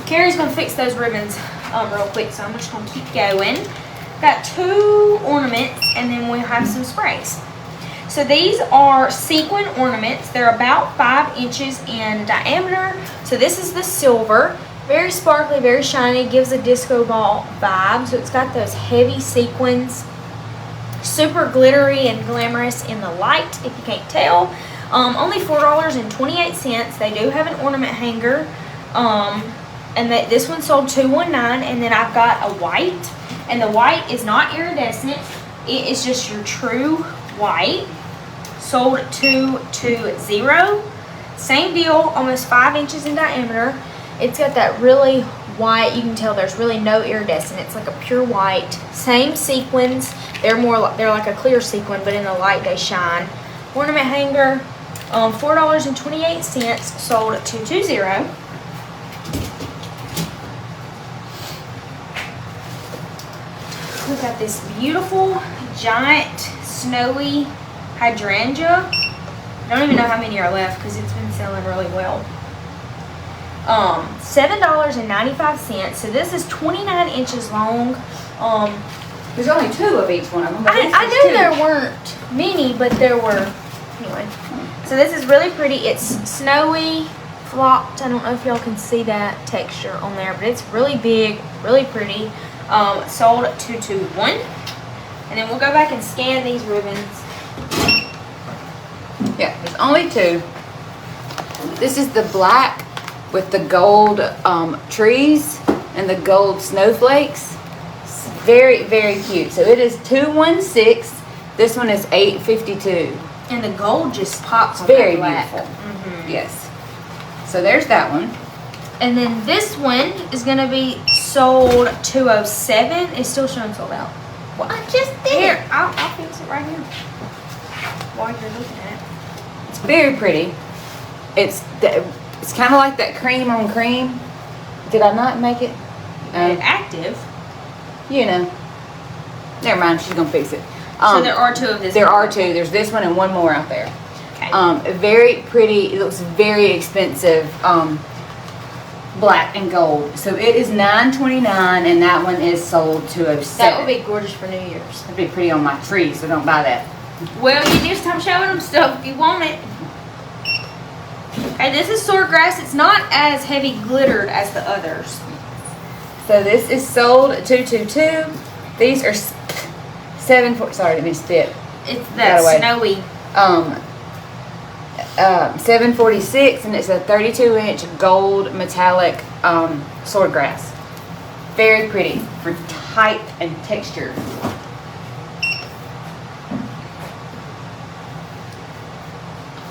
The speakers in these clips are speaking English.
Carrie's gonna fix those ribbons real quick, so I'm just gonna keep going. Got 2 ornaments, and then we'll have some sprays. So these are sequin ornaments. They're about 5 inches in diameter. So this is the silver. Very sparkly, very shiny, gives a disco ball vibe. So it's got those heavy sequins. Super glittery and glamorous in the light, if you can't tell. Only $4.28. They do have an ornament hanger. And this one sold $2.19. And then I've got a white. And the white is not iridescent. It is just your true white. Sold $2.20. Same deal, almost 5 inches in diameter. It's got that really white, you can tell there's really no iridescent. It's like a pure white. Same sequins. They're like a clear sequin, but in the light they shine. Ornament hanger, $4.28, sold at $2.20. We've got this beautiful, giant, snowy hydrangea. I don't even know how many are left because it's been selling really well. $7.95. So this is 29 inches long. There's only 2 of each one of them. I knew there weren't many, but there were. Anyway, so this is really pretty. It's snowy, flocked. I don't know if y'all can see that texture on there, but it's really big, really pretty. Sold at $2.21. And then we'll go back and scan these ribbons. Yeah, there's only 2. This is the black with the gold trees and the gold snowflakes. It's very, very cute. So it is $2.16. This one is $8.52. And the gold just pops. It's very beautiful. Yes. So there's that one. And then this one is going to be sold $2.07. It's still showing sold out. Well, I just did. Here, I'll fix it right here while you're looking at it. It's very pretty. It's kind of like that cream on cream. Did I not make it? Active. You know. Never mind. She's gonna fix it. So there are 2 of this. There are 2. There's this one and one more out there. Okay. Very pretty. It looks very expensive. Black and gold. So it is $9.29, and that one is sold $2.07. That would be gorgeous for New Year's. It'd be pretty on my tree, so don't buy that. Well, you just time showing them stuff if you want it. Okay, this is swordgrass. It's not as heavy glittered as the others. So this is sold at $2.22. These are sorry, let me spit. It's that snowy. $7.46, and it's a 32-inch gold metallic swordgrass. Very pretty for height and texture.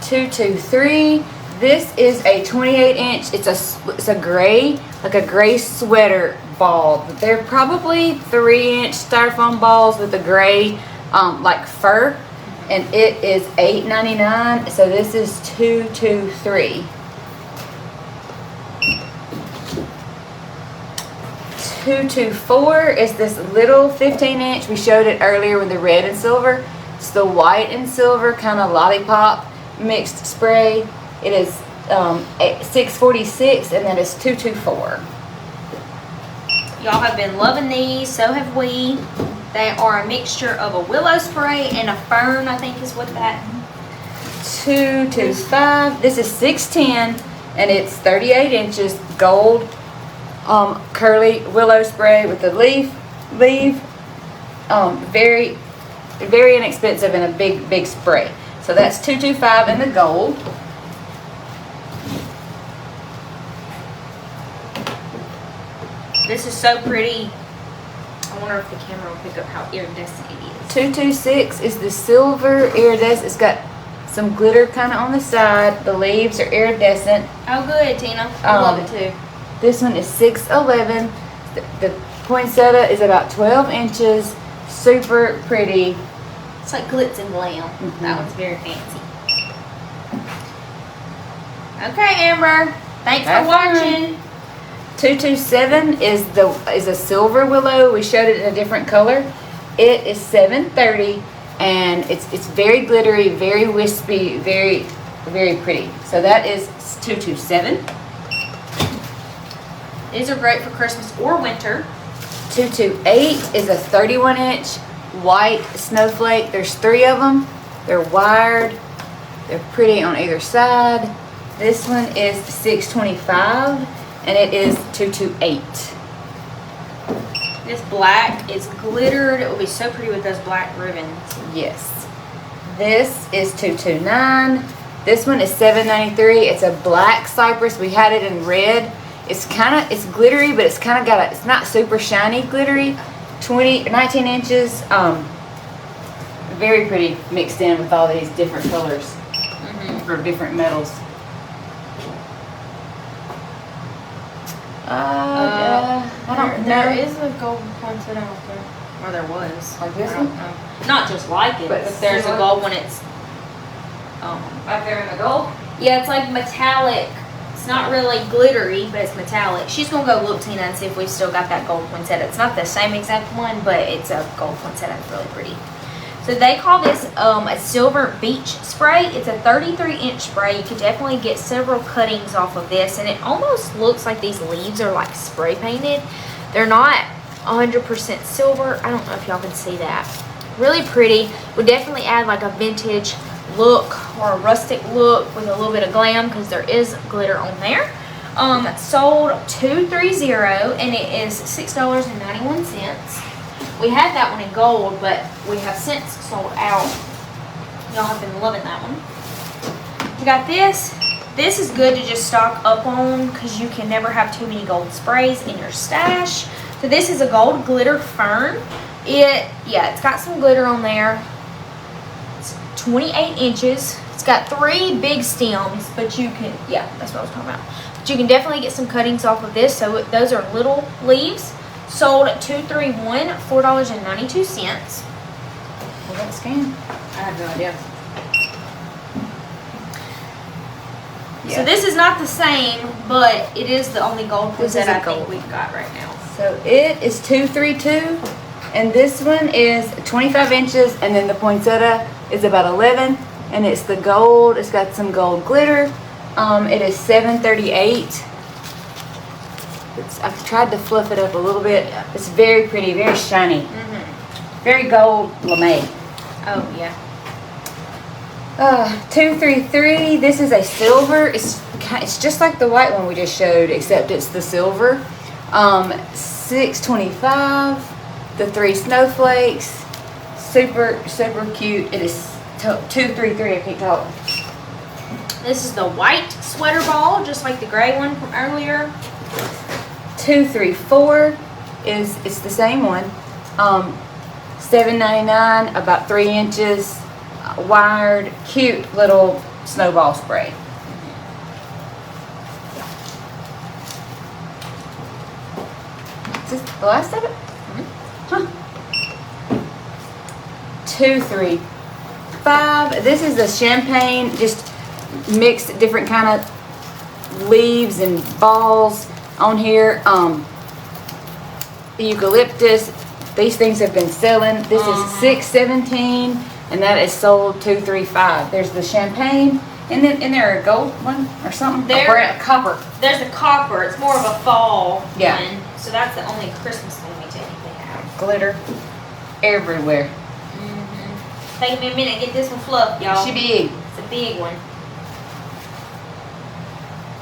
$2.23. This is a 28-inch. It's a gray, like a gray sweater ball. They're probably 3-inch styrofoam balls with a gray, like fur. And it is $8.99. So this is $2.23. $2.24 is this little 15-inch. We showed it earlier with the red and silver. It's the white and silver kind of lollipop mixed spray. It is $6.46, and that is $2.24. Y'all have been loving these, so have we. They are a mixture of a willow spray and a fern, I think is what that. $2.25. This is $6.10, and it's 38 inches gold curly willow spray with the leaf. Very, very inexpensive and a big spray. So that's $2.25 in the gold. This is so pretty. I wonder if the camera will pick up how iridescent it is. $2.26 is the silver iridescent. It's got some glitter kind of on the side. The leaves are iridescent. Oh, good, Tina. I love it too. This one is $6.11. The poinsettia is about 12 inches. Super pretty. It's like glitz and glam. That one's very fancy. Okay, Amber. Thanks for watching. $2.27 is a silver willow. We showed it in a different color. It is $7.30, and it's very glittery, very wispy, very, very pretty. So that is $2.27. These are great for Christmas or winter. 228 is a 31 inch white snowflake. There's 3 of them. They're wired. They're pretty on either side. This one is 625 and it is 228. This black is glittered. It will be so pretty with those black ribbons. Yes. This is 229. This one is 793. It's a black cypress. We had it in red. It's glittery, but it's kind of got it's not super shiny glittery. 19 inches. Very pretty mixed in with all these different colors or different metals. I don't know. There is a gold pointed out there. Or there was. Like this one? Not just like it, but there's a gold one. It's right there in the gold? yeah, it's like metallic. It's not really glittery, but it's metallic. She's gonna go look, Tina, and see if we've still got that gold poinsettia. It's not the same exact one, but it's a gold poinsettia. It's really pretty. So they call this a silver beach spray. It's a 33-inch spray. You could definitely get several cuttings off of this, and it almost looks like these leaves are like spray painted. They're not 100% silver. I don't know if y'all can see that. Really pretty. Would definitely add like a vintage look or a rustic look with a little bit of glam because there is glitter on there. Sold $230 and it is $6.91. We had that one in gold, but we have since sold out. Y'all have been loving that one. We got this. This is good to just stock up on because you can never have too many gold sprays in your stash. So this is a gold glitter fern. It's got some glitter on there. It's 28 inches. It's got 3 big stems, but you can, that's what I was talking about. But you can definitely get some cuttings off of this. So those are little leaves. Sold at $231, $4.92. Well, that's scan. I have no idea. Yeah. So this is not the same, but it is the only gold that I think we've got right now. So it is $232, and this one is 25 inches, and then the poinsettia is about 11, and it's the gold. It's got some gold glitter. It is $738. I've tried to fluff it up a little bit. It's very pretty, very shiny, very gold lame. Oh yeah. 233. This is a silver. It's just like the white one we just showed, except it's the silver. 625. The 3 snowflakes. Super cute. It is 233. I keep talking. This is the white sweater ball, just like the gray one from earlier. 234 it's the same one. $7.99, about 3 inches, wired, cute little snowball spray. Is this the last of it? Huh. 235. This is the champagne, just mixed different kind of leaves and balls on here. The eucalyptus. These things have been selling. This is $6.17, and that is sold $235. There's the champagne, and then in there a gold one or something. A copper. There's a copper. It's more of a fall one. So that's the only Christmas one we technically have. Glitter everywhere. Take me a minute to get this one fluffed, y'all. She big. It's a big one.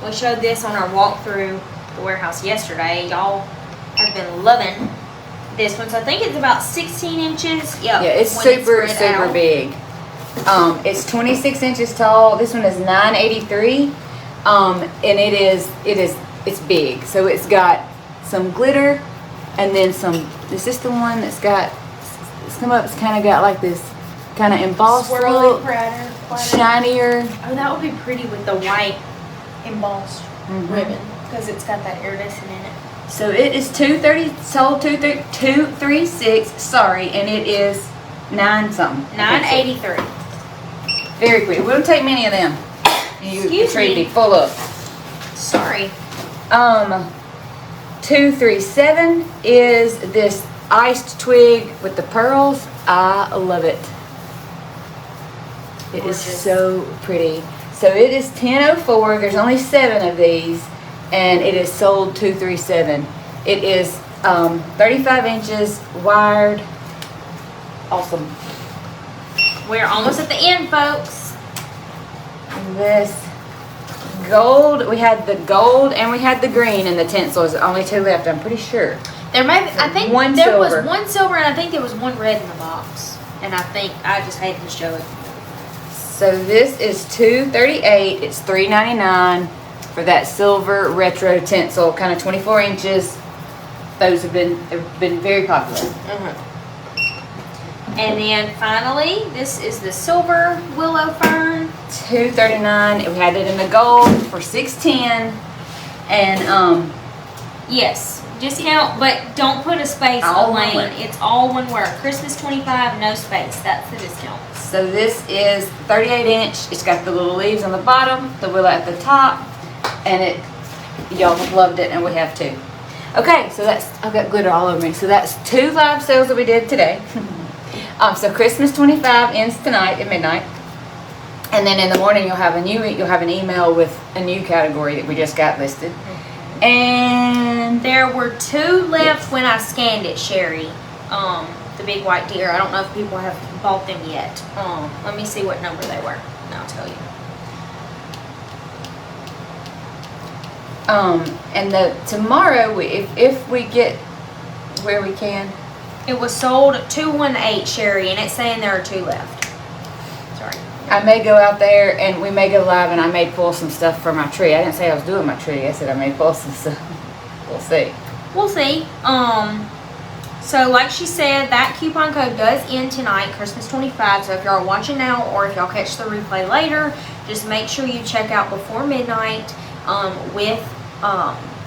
We showed this on our walk through the warehouse yesterday. Y'all have been loving this one. So I think it's about 16 inches. Yep, yeah, it's super big. It's 26 inches tall. This one is $9.83. And it's big. So it's got some glitter and then some. Is this the one that's got some of it's kind of got like this kind of embossed look, shinier. Oh, that would be pretty with the white embossed ribbon because it's got that iridescent in it. So it is $230, sold $236. Sorry, and it is $9.83. Very pretty. We don't take many of them. You trade me full up. Sorry. 237 is this iced twig with the pearls. I love it. It is so pretty. So it is $10.04. There's only 7 of these. and it is sold 237. It is 35 inches wired. Awesome. We're almost at the end, folks. This gold, we had the gold and we had the green in the tinsels. Only 2 left, I'm pretty sure. There may be, I think One there silver. was one silver and I think there was one red in the box. And I think I just hated to show it. So this is $238. It's $3.99 for that silver retro tinsel, kind of 24 inches. Those have been very popular. And then finally, this is the silver willow fern. $239. We had it in the gold for $610. And Yes, discount, but don't put a space All on one word. It's all one word. Christmas 25, no space. That's the discount. so this is 38 inch. It's got the little leaves on the bottom, the willow at the top, and y'all have loved it, and we have too. Okay, so I've got glitter all over me. So that's 2 live sales that we did today. So Christmas 25 ends tonight at midnight. And then in the morning you'll have an email with a new category that we just got listed. And There were 2 left when I scanned it, Sherry. The big white deer. I don't know if people have bought them yet. Let me see what number they were, and I'll tell you. And tomorrow if we get where we can. It was sold at 218, Sherry, and it's saying there are 2 left. Sorry. I may go out there and we may go live and I may pull some stuff from my tree. I didn't say I was doing my tree. I said I may pull some stuff. We'll see. We'll see. So like she said, that coupon code does end tonight, Christmas 25. So if y'all are watching now or if y'all catch the replay later, just make sure you check out before midnight with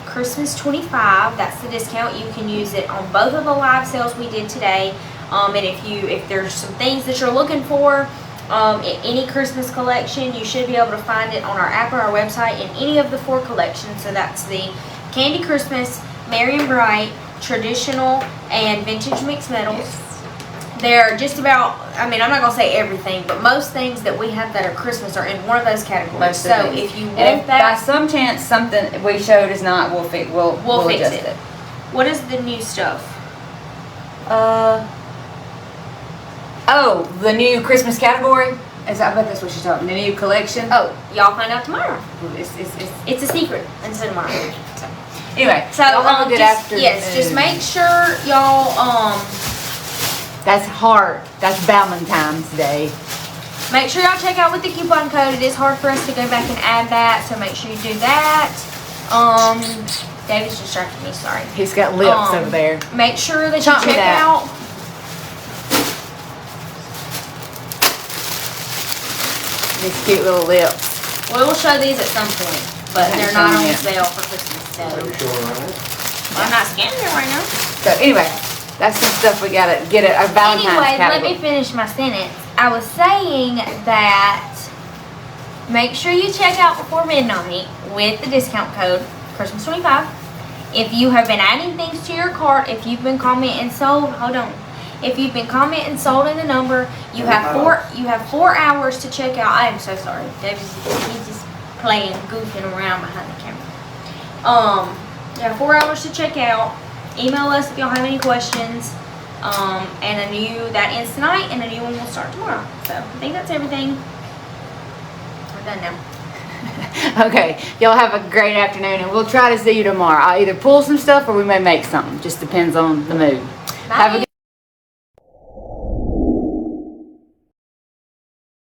Christmas 25. That's the discount. You can use it on both of the live sales we did today. And if there's some things that you're looking for in any Christmas collection, you should be able to find it on our app or our website in any of the 4 collections. So that's the Candy Christmas, Merry and Bright, Traditional, and Vintage Mixed Metals. Yes. They're just about, I mean, I'm not going to say everything, but most things that we have that are Christmas are in one of those categories. Most of So these. if you want And if by that, some chance something we showed is not, we'll fix fix it. it. What is the new stuff? Oh, the new Christmas category? I bet that's what she's talking. The new collection? Oh, y'all find out tomorrow. It's It's a secret until tomorrow. anyway, So y'all have a good afternoon. Yes, just make sure y'all That's hard. That's Valentine's Day. make sure y'all check out with the coupon code. It is hard for us to go back and add that, so make sure you do that. David's distracted me, sorry. He's got lips over there. Make sure that Chomp you me check that. out These cute little lips. we will show these at some point, but Okay, they're not on yeah. sale for Christmas. So I'm not scanning it right now. So anyway, that's some stuff we gotta get a Valentine's Anyway, let category. me finish my sentence. I was saying that make sure you check out before midnight with the discount code Christmas 25. If you have been adding things to your cart, if you've been commenting sold, hold on. If you've been commenting sold in the number, you have 4 hours to check out. I am so sorry. He's just playing, goofing around behind the camera. You have 4 hours to check out. Email us if y'all have any questions. And that ends tonight, and a new one will start tomorrow. So I think that's everything. We're done now. Okay, y'all have a great afternoon, and we'll try to see you tomorrow. I'll either pull some stuff or we may make something. Just depends on the mood. Bye. Have a good